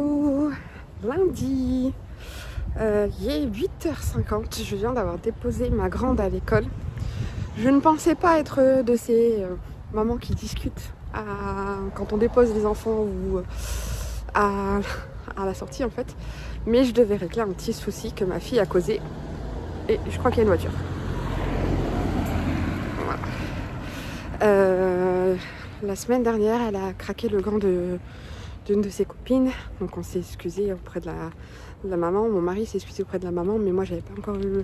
Coucou, lundi, il est 8h50, je viens d'avoir déposé ma grande à l'école. Je ne pensais pas être de ces mamans qui discutent quand on dépose les enfants ou à la sortie en fait. Mais je devais régler un petit souci que ma fille a causé et je crois qu'il y a une voiture. Voilà. La semaine dernière, elle a craqué le gant d'une de ses copines, donc on s'est excusé auprès de la maman. Mon mari s'est excusé auprès de la maman, mais moi j'avais pas encore eu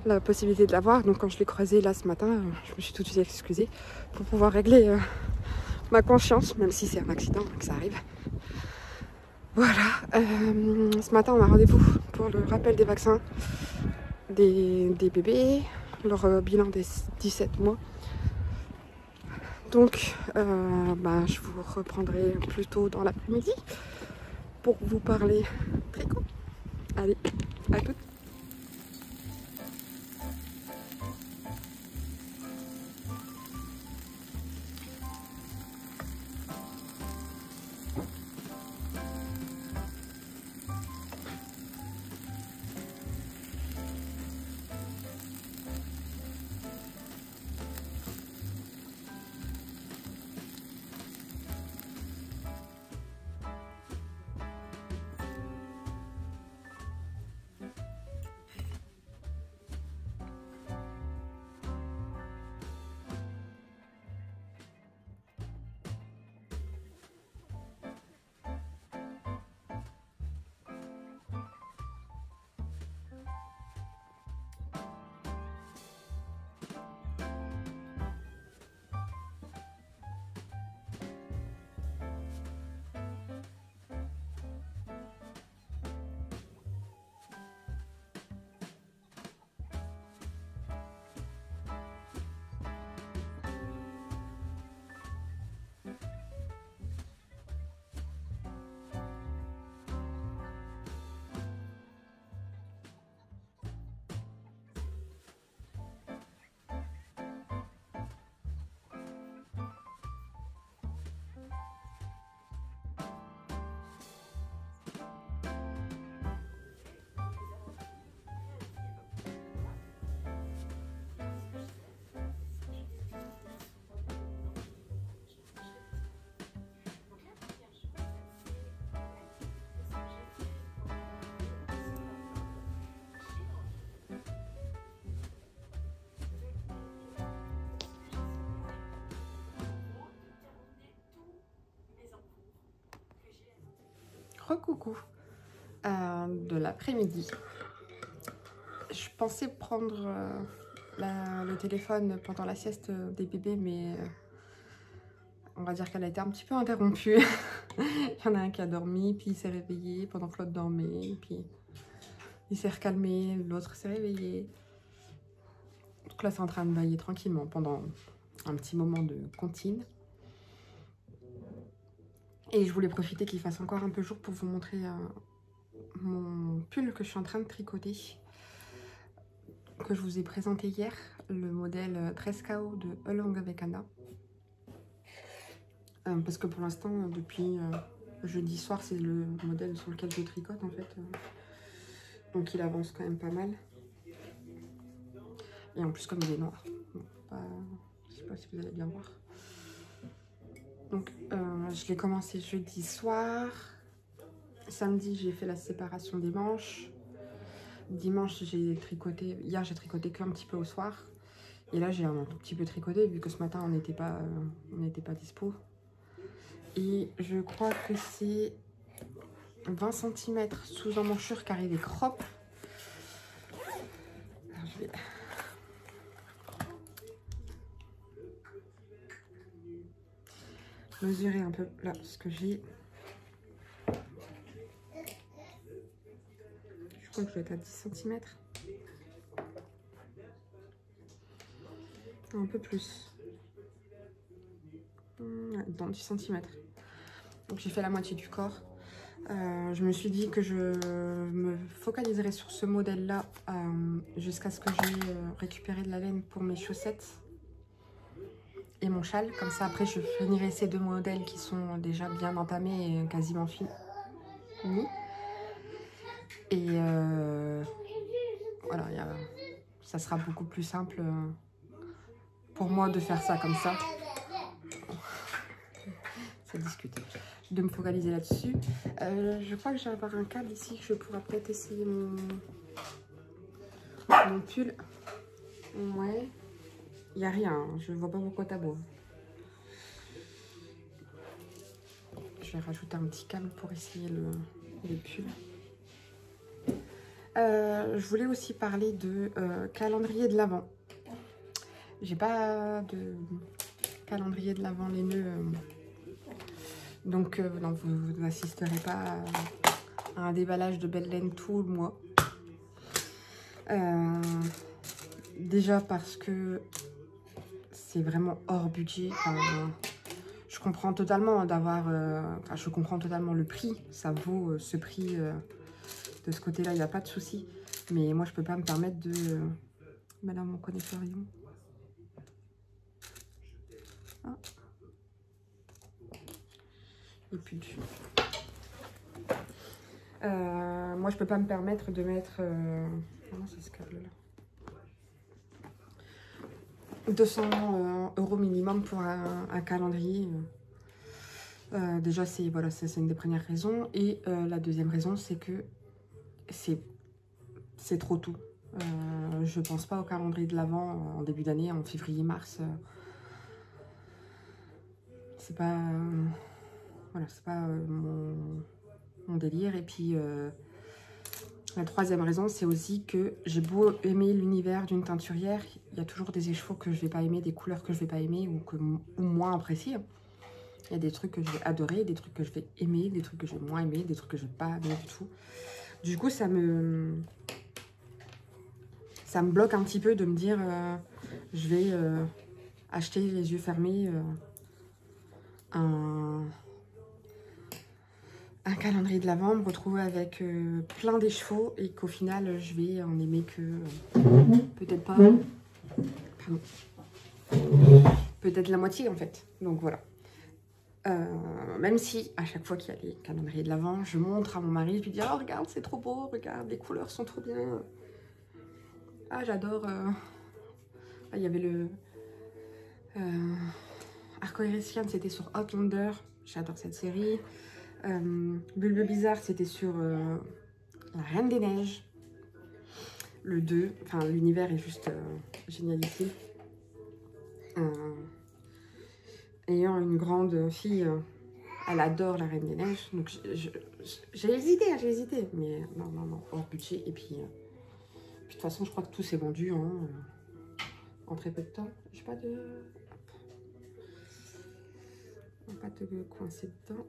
la possibilité de la voir, donc quand je l'ai croisée là ce matin, je me suis tout de suite excusée pour pouvoir régler ma conscience, même si c'est un accident, que ça arrive. Voilà, ce matin on a rendez-vous pour le rappel des vaccins des bébés, leur bilan des 17 mois. Donc, je vous reprendrai plus tôt dans l'après-midi pour vous parler tricot. Allez, à toutes. Recoucou de l'après-midi. Je pensais prendre le téléphone pendant la sieste des bébés, mais on va dire qu'elle a été un petit peu interrompue. Il y en a un qui a dormi, puis il s'est réveillé pendant que l'autre dormait, puis il s'est recalmé, l'autre s'est réveillé. Donc là, c'est en train de bailler tranquillement pendant un petit moment de comptine. Et je voulais profiter qu'il fasse encore un peu jour pour vous montrer mon pull que je suis en train de tricoter, que je vous ai présenté hier, le modèle 13KO de Along avec Anna. Parce que pour l'instant, depuis jeudi soir, c'est le modèle sur lequel je tricote en fait. Donc il avance quand même pas mal. Et en plus, comme il est noir, je sais pas si vous allez bien voir. Donc je l'ai commencé jeudi soir. Samedi, j'ai fait la séparation des manches. Dimanche, j'ai tricoté. Hier, j'ai tricoté qu'un petit peu au soir. Et là, j'ai un tout petit peu tricoté vu que ce matin, on n'était pas dispo. Et je crois que c'est 20 cm sous emmanchure car il est crop. Alors, je vais... mesurer un peu là ce que j'ai. Je crois que je vais être à 10 cm. Un peu plus. Dans 10 cm. Donc j'ai fait la moitié du corps. Je me suis dit que je me focaliserai sur ce modèle là jusqu'à ce que j'ai récupéré de la laine pour mes chaussettes et mon châle. Comme ça après je finirai ces deux modèles qui sont déjà bien entamés et quasiment finis. fini. Et voilà, ça sera beaucoup plus simple pour moi de faire ça comme ça. C'est discuté. De me focaliser là-dessus. Je crois que je vais avoir un câble ici que je pourrais peut-être essayer mon pull. Ouais. Il n'y a rien. Hein. Je vois pas pourquoi t'as beau. Je vais rajouter un petit câble pour essayer le pull. Je voulais aussi parler de calendrier de l'Avent. J'ai pas de calendrier de l'Avent laineux. Donc non, vous n'assisterez pas à un déballage de belle laine tout le mois. Déjà parce que c'est vraiment hors budget. Je comprends totalement d'avoir... je comprends totalement le prix. Ça vaut ce prix de ce côté-là, il n'y a pas de souci. Mais moi, je peux pas me permettre de... Madame, mon connaisseur, il est où? Ah. Et puis dessus. Moi, je peux pas me permettre de mettre... Comment ça se câble là? 200 € minimum pour un calendrier. Déjà, c'est voilà, une des premières raisons. Et la deuxième raison, c'est que c'est trop tôt. Je pense pas au calendrier de l'Avent en début d'année, en février-mars. C'est pas... voilà, c'est pas mon délire. Et puis, la troisième raison, c'est aussi que j'ai beau aimer l'univers d'une teinturière, il y a toujours des écheveaux que je vais pas aimer, des couleurs que je vais pas aimer ou moins apprécier. Il y a des trucs que je vais adorer, des trucs que je vais aimer, des trucs que je vais moins aimer, des trucs que je vais pas aimer du tout. Du coup, ça me bloque un petit peu de me dire je vais acheter les yeux fermés un calendrier de l'Avent, me retrouver avec plein d'écheveaux et qu'au final je vais en aimer que peut-être pas, pardon, peut-être la moitié en fait. Donc voilà. Même si à chaque fois qu'il y a les calendriers de l'Avent, je montre à mon mari, je lui dis oh regarde c'est trop beau, regarde les couleurs sont trop bien. Ah j'adore. Ah, il y avait le Arco-Iris, c'était sur Outlander, j'adore cette série. Bulbe Bizarre, c'était sur La Reine des Neiges. Le 2, enfin l'univers est juste génialissime. Ayant une grande fille, elle adore La Reine des Neiges. Donc j'ai hésité, mais non, hors budget. Et puis, de toute façon, je crois que tout s'est vendu en très peu de temps. J'ai pas de... On va pas te coincer dedans.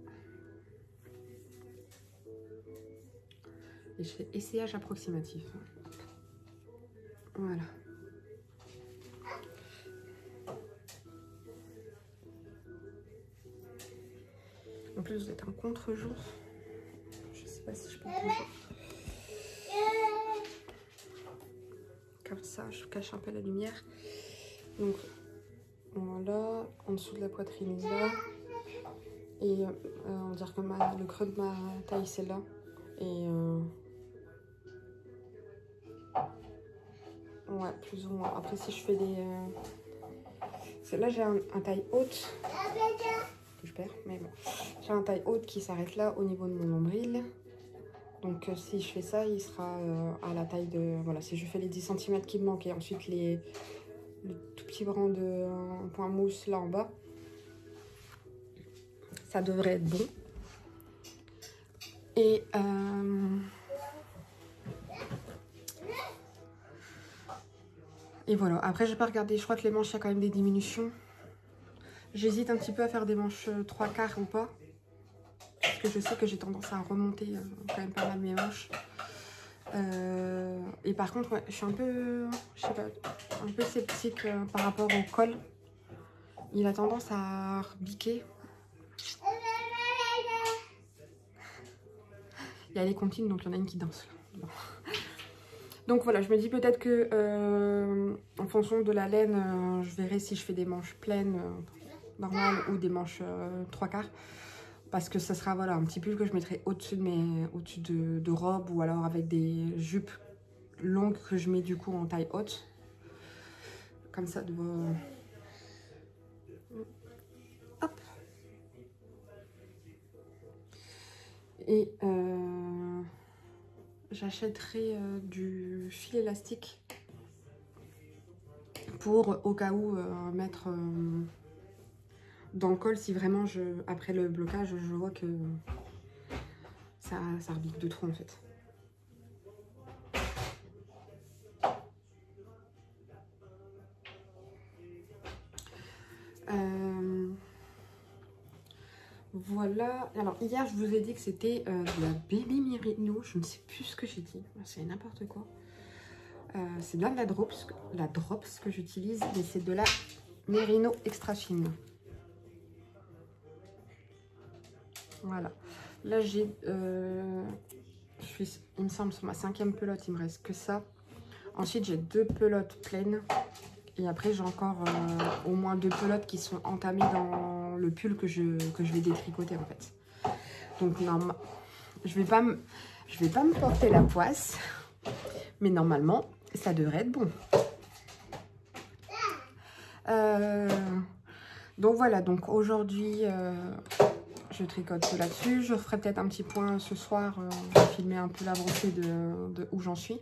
Et je fais essayage approximatif. Voilà. En plus, vous êtes un contre-jour. Je sais pas si je peux bouger. Comme ça, je cache un peu la lumière. Donc, voilà, en dessous de la poitrine là. Et on va dire que le creux de ma taille, c'est là. Et ouais, plus ou moins. Après, si je fais des... Là, j'ai un taille haute. Que je perds, mais bon. J'ai un taille haute qui s'arrête là, au niveau de mon nombril. Donc, si je fais ça, il sera à la taille de... Voilà, si je fais les 10 cm qui me manquent et ensuite le tout petit brin de point mousse là en bas, ça devrait être bon. Et... Et voilà, après j'ai pas regardé, je crois que les manches, il y a quand même des diminutions. J'hésite un petit peu à faire des manches 3/4 ou pas. Parce que je sais que j'ai tendance à remonter quand même pas mal mes manches. Et par contre, ouais, je suis un peu, je sais pas, un peu sceptique par rapport au col. Il a tendance à biquer. Il y a les comptines, donc il y en a une qui danse là. Donc voilà, je me dis peut-être que en fonction de la laine, je verrai si je fais des manches pleines normales ou des manches 3/4. Parce que ça sera voilà, un petit pull que je mettrai au-dessus de robes ou alors avec des jupes longues que je mets du coup en taille haute. Comme ça, hop. Et j'achèterai du fil élastique pour au cas où mettre dans le col si vraiment après le blocage je vois que ça rebique de trop en fait. Voilà, alors hier je vous ai dit que c'était de la Baby Merino, je ne sais plus ce que j'ai dit, c'est n'importe quoi. C'est bien de la drops que j'utilise, mais c'est de la Merino extra fine. Voilà, là j'ai, il me semble sur ma 5e pelote, il me reste que ça. Ensuite j'ai 2 pelotes pleines. Et après, j'ai encore au moins 2 pelotes qui sont entamées dans le pull que je vais détricoter en fait. Donc, je vais pas me porter la poisse. Mais normalement, ça devrait être bon. Donc voilà, donc aujourd'hui, je tricote là-dessus. Je ferai peut-être un petit point ce soir, filmer un peu l'avancée de où j'en suis.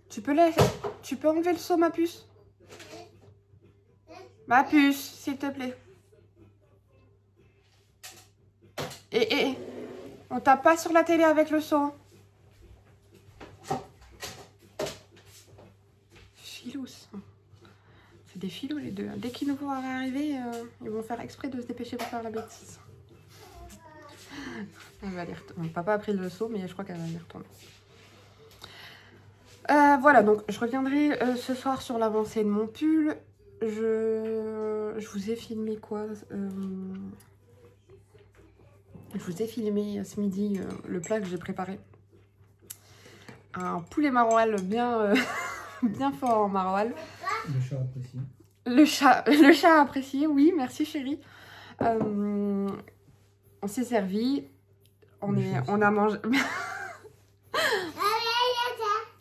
Tu peux enlever le seau, ma puce? Ma puce, s'il te plaît. Et on tape pas sur la télé avec le seau. Filous. C'est des filous les deux. Dès qu'ils nous vont arriver, ils vont faire exprès de se dépêcher pour faire la bêtise. Elle va aller retourner. Papa a pris le seau, mais je crois qu'elle va y retourner. Voilà, donc je reviendrai ce soir sur l'avancée de mon pull. Je vous ai filmé quoi je vous ai filmé ce midi le plat que j'ai préparé. Un poulet maroilles bien, bien fort en maroilles. Le chat apprécie. Le chat apprécié, oui, merci chérie. On s'est servi. On a mangé...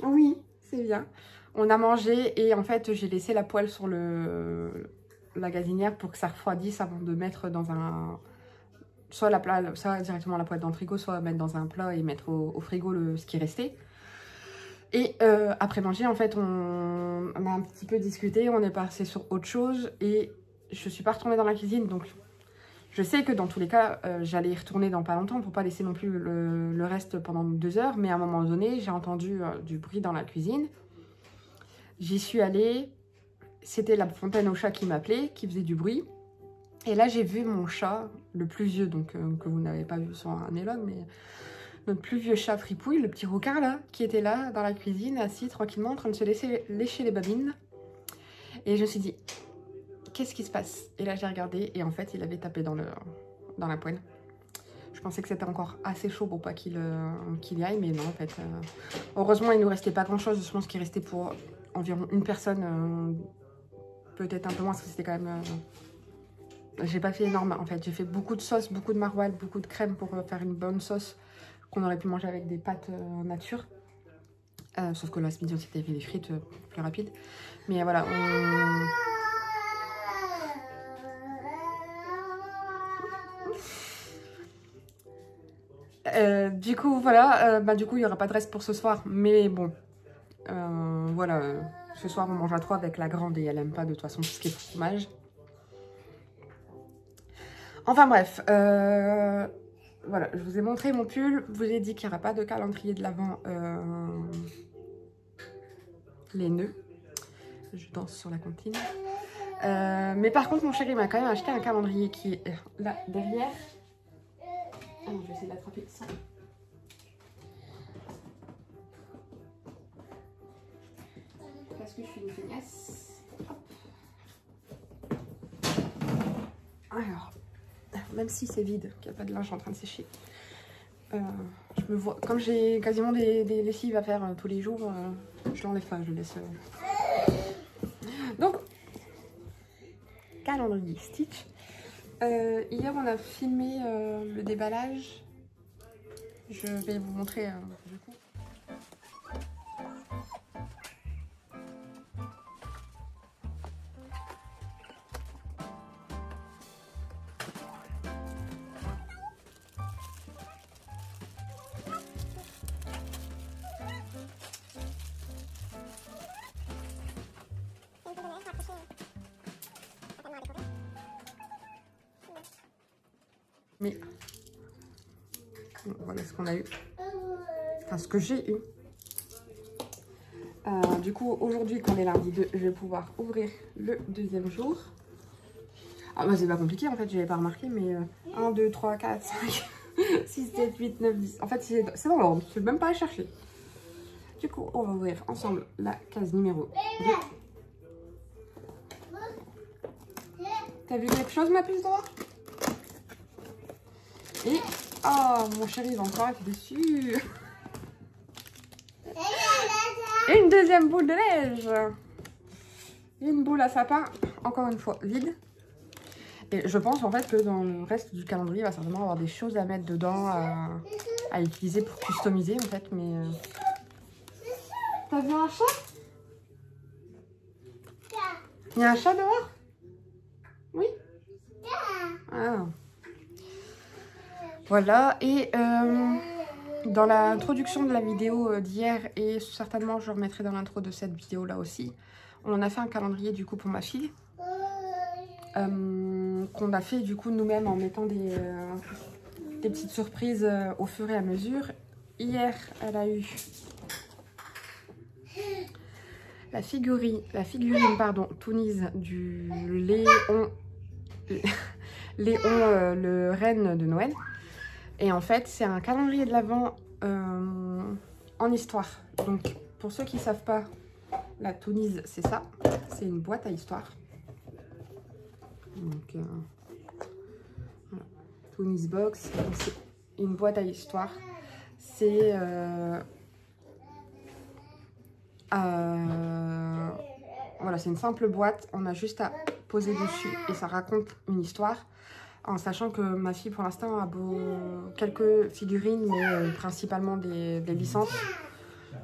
Oui, c'est bien. On a mangé et en fait j'ai laissé la poêle sur la gazinière pour que ça refroidisse avant de mettre dans un... Soit directement la poêle dans le frigo, soit mettre dans un plat et mettre au frigo ce qui restait. Et après manger, en fait, on a un petit peu discuté, on est passé sur autre chose et je suis pas retournée dans la cuisine. Donc je sais que dans tous les cas, j'allais y retourner dans pas longtemps pour pas laisser non plus le reste pendant 2 heures. Mais à un moment donné, j'ai entendu du bruit dans la cuisine. J'y suis allée, c'était la fontaine au chat qui m'appelait, qui faisait du bruit. Et là, j'ai vu mon chat, le plus vieux, donc que vous n'avez pas vu sur un éloge, mais notre plus vieux chat Fripouille, le petit rouquin là, qui était là dans la cuisine, assis tranquillement, en train de se laisser lécher les babines. Et je me suis dit, qu'est-ce qui se passe? Et là, j'ai regardé et en fait, il avait tapé dans la poêle. Je pensais que c'était encore assez chaud pour pas qu'il y aille, mais non, en fait. Heureusement, il ne nous restait pas grand-chose. Je pense qu'il restait pour environ une personne, peut-être un peu moins, parce que c'était quand même... J'ai pas fait énorme, en fait. J'ai fait beaucoup de sauce, beaucoup de maroilles, beaucoup de crème pour faire une bonne sauce qu'on aurait pu manger avec des pâtes nature. Sauf que là, ce midi, on s'était fait des frites plus rapides. Mais voilà, du coup, voilà, du coup, il n'y aura pas de reste pour ce soir. Mais bon, voilà, ce soir, on mange à 3 avec la grande et elle aime pas de toute façon tout ce qui est fromage. Enfin bref, voilà, je vous ai montré mon pull. Je vous ai dit qu'il n'y aura pas de calendrier de l'Avent. Les nœuds. Je danse sur la comptine. Mais par contre, mon chéri m'a quand même acheté un calendrier qui est là, derrière. Ah non, je vais essayer d'attraper ça. Parce que je suis une feignasse. Alors, même si c'est vide, qu'il n'y a pas de linge en train de sécher. Je me vois, comme j'ai quasiment des lessives à faire tous les jours, je l'enlève pas, je le laisse. Donc, calendrier Stitch. Hier on a filmé le déballage. Je vais vous montrer du coup. Mais voilà ce qu'on a eu, enfin ce que j'ai eu. Du coup aujourd'hui, quand on est lundi 2, je vais pouvoir ouvrir le deuxième jour. Ah bah c'est pas compliqué en fait, je n'avais pas remarqué, mais 1, 2, 3, 4, 5, 6, 7, 8, 9, 10. En fait c'est dans l'ordre, je ne vais même pas aller chercher. Du coup on va ouvrir ensemble la case numéro 2. T'as vu quelque chose ma puce dehors? Et oh mon chéri il va encore être déçu. Une deuxième boule de neige. Une boule à sapin, encore une fois vide. Et je pense en fait que dans le reste du calendrier il va certainement avoir des choses à mettre dedans, à utiliser pour customiser en fait. Mais t'as vu un chat? Il y a un chat dehors? Oui. Ah. Voilà, et dans l'introduction de la vidéo d'hier, et certainement je remettrai dans l'intro de cette vidéo là aussi, on en a fait un calendrier du coup pour ma fille, qu'on a fait du coup nous-mêmes en mettant des petites surprises au fur et à mesure. Hier, elle a eu la figurine pardon, Toonies du Léon, le reine de Noël. Et en fait, c'est un calendrier de l'Avent en histoire. Donc, pour ceux qui ne savent pas, la Toonies, c'est ça. C'est une boîte à histoire. Donc, voilà. Toonies Box, c'est une boîte à histoire. C'est voilà, c'est une simple boîte. On a juste à poser dessus et ça raconte une histoire. En sachant que ma fille, pour l'instant, a quelques figurines, mais principalement des licences.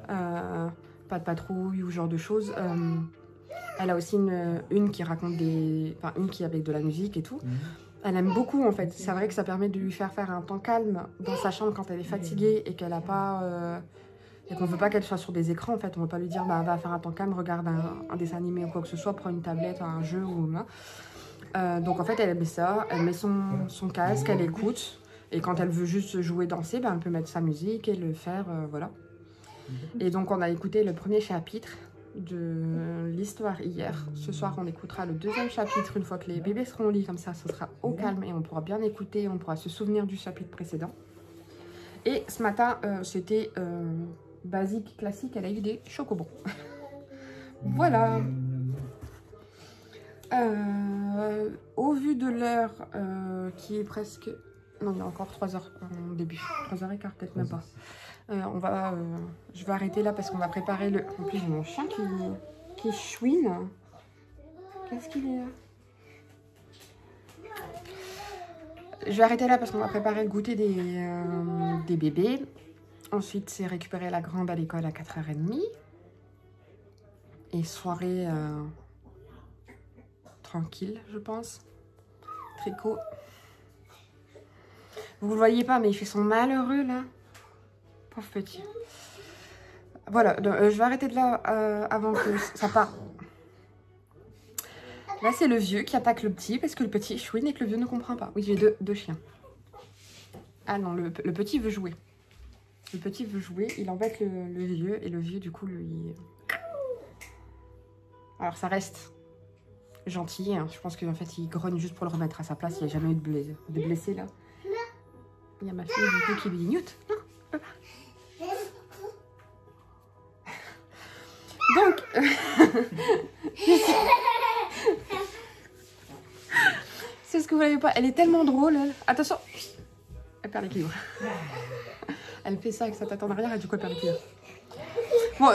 Pas de patrouille ou ce genre de choses. Elle a aussi une qui raconte enfin, une qui est avec de la musique et tout. Elle aime beaucoup, en fait. C'est vrai que ça permet de lui faire un temps calme dans sa chambre quand elle est fatiguée et qu'elle n'a pas... et qu'on ne veut pas qu'elle soit sur des écrans, en fait. On ne veut pas lui dire, bah, va faire un temps calme, regarde un dessin animé ou quoi que ce soit, prends une tablette, un jeu ou... donc en fait elle met ça, elle met son casque, elle écoute, et quand elle veut juste jouer, danser, ben, elle peut mettre sa musique et le faire, voilà. Et donc on a écouté le premier chapitre de l'histoire hier. Ce soir on écoutera le deuxième chapitre une fois que les bébés seront au lit, comme ça ce sera au calme et on pourra bien écouter, on pourra se souvenir du chapitre précédent. Et ce matin c'était basique, classique, elle a eu des chocobons. Voilà. Au vu de l'heure qui est presque... Non, il y a encore 3 heures en début. 3h15, peut-être même pas. Je vais arrêter là parce qu'on va préparer le... En plus, j'ai mon chien qui chouine. Qu'est-ce qu'il est là? Je vais arrêter là parce qu'on va préparer le goûter des bébés. Ensuite, c'est récupérer la grande à l'école à 4h30. Et soirée... tranquille, je pense. Tricot. Vous ne le voyez pas, mais il fait son malheureux, là. Pauvre petit. Voilà, donc, je vais arrêter de là avant que ça parte. Là, c'est le vieux qui attaque le petit, parce que le petit chouine et que le vieux ne comprend pas. Oui, j'ai deux chiens. Ah non, le petit veut jouer. Le petit veut jouer, il embête le vieux, et le vieux, du coup, lui... Alors, ça reste... gentil, hein. Je pense qu'en fait il grogne juste pour le remettre à sa place. Il n'y a jamais eu de blessé là. Il y a ma fille du coup qui lui dit Newt. Donc c'est ce que vous n'avez pas. Elle est tellement drôle elle. Attention, elle perd l'équilibre. Elle fait ça avec sa tête en arrière et du coup elle perd l'équilibre. Bon,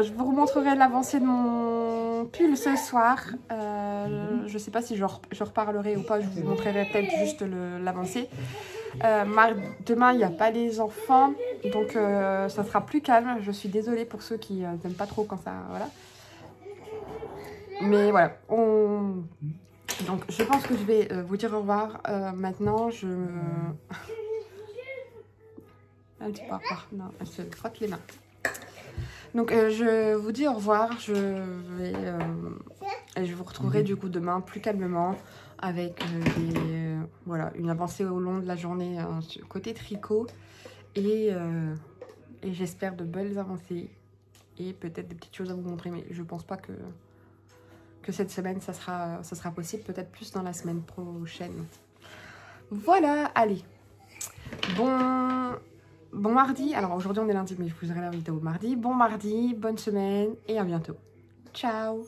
je vous remontrerai l'avancée de mon pull ce soir. Je sais pas si je reparlerai ou pas, je vous montrerai peut-être juste l'avancée. Demain, il n'y a pas les enfants, donc ça sera plus calme. Je suis désolée pour ceux qui n'aiment pas trop quand ça... Voilà. Mais voilà, donc je pense que je vais vous dire au revoir. Maintenant, elle dit pas au revoir, non, elle se frotte les mains. Donc je vous dis au revoir, et je vous retrouverai du coup demain plus calmement avec voilà, une avancée au long de la journée côté tricot et j'espère de belles avancées et peut-être des petites choses à vous montrer, mais je pense pas que cette semaine ça sera possible, peut-être plus dans la semaine prochaine. Voilà, allez, bon mardi, alors aujourd'hui on est lundi mais je vous dirai la vidéo mardi. Bon mardi, bonne semaine et à bientôt. Ciao!